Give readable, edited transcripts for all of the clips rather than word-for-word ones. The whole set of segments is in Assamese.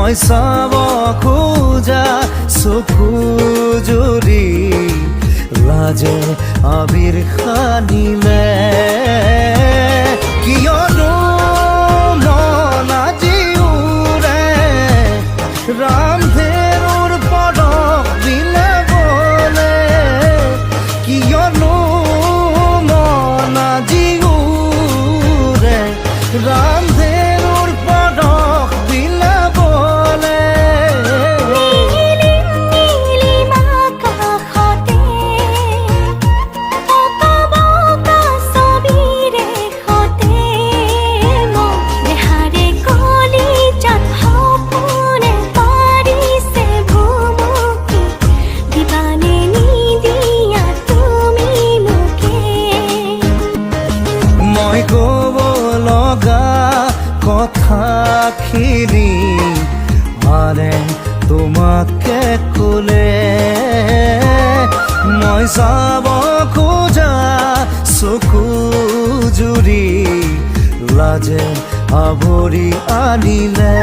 মই চাব খোজা চকু জুৰি লাজে আবিৰ সানিলে কিয়নো মন আজি উৰে ৰামধেনুৰ পদক বিলাবলে কিয়নো মন আজি উৰে ৰামধেনুৰ পদক বিলাবলে মই ক'ব লগা কথাখিনি মানে তোমাকে ক'লে মই চাব খোজা চকু জুৰি লাজে আৱৰি আনিলে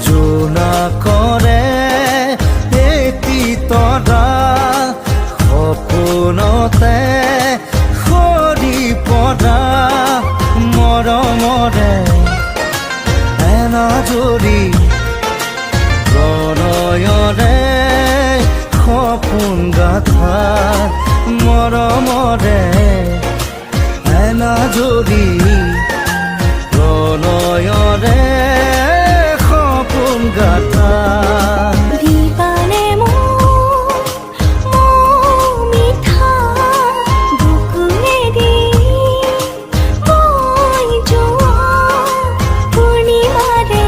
জোনা কৰে এটি তৰা সপোনতে সৰি পৰা মৰমৰে এনাজৰি প্ৰণয়ৰে সপোন গাথা মৰমৰে এনাজৰি প্ৰণয়ৰে গাথা দিবানে মিঠা বুকুৰেদি মই যোৱা পূৰ্ণিমাৰে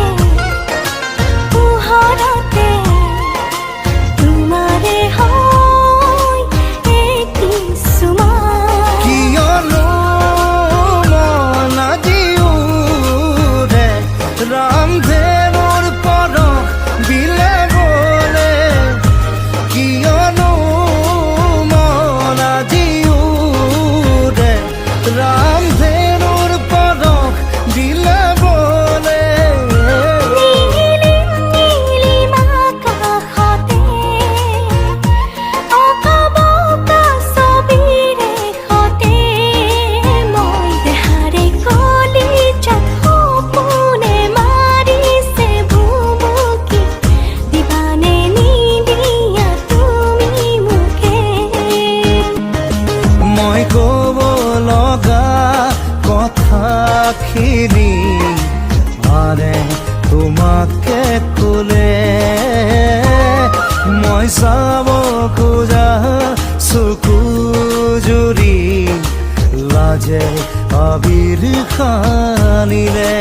পোহৰতে তোমাৰে হয় এটি চুমা কিয়নো মন আজি উৰে ৰামধেনুৰ পদক বিলাবলে কিয়নো মন আজি উৰে ৰামধেনুৰ পদক বিলাবলে নীলিম আকাশতে অকবকা ছবিৰে সতে মই দেহাৰে কলিজাত সপোনে মাৰিছে ভুমুকি দিবানে নিদিয়া তুমি মোকে মই ক'ব লগা কথাখিনি মানে তোমাকে ক'লে মই চাব খোজা চকু জুৰি লাজে আবিৰ সানিলে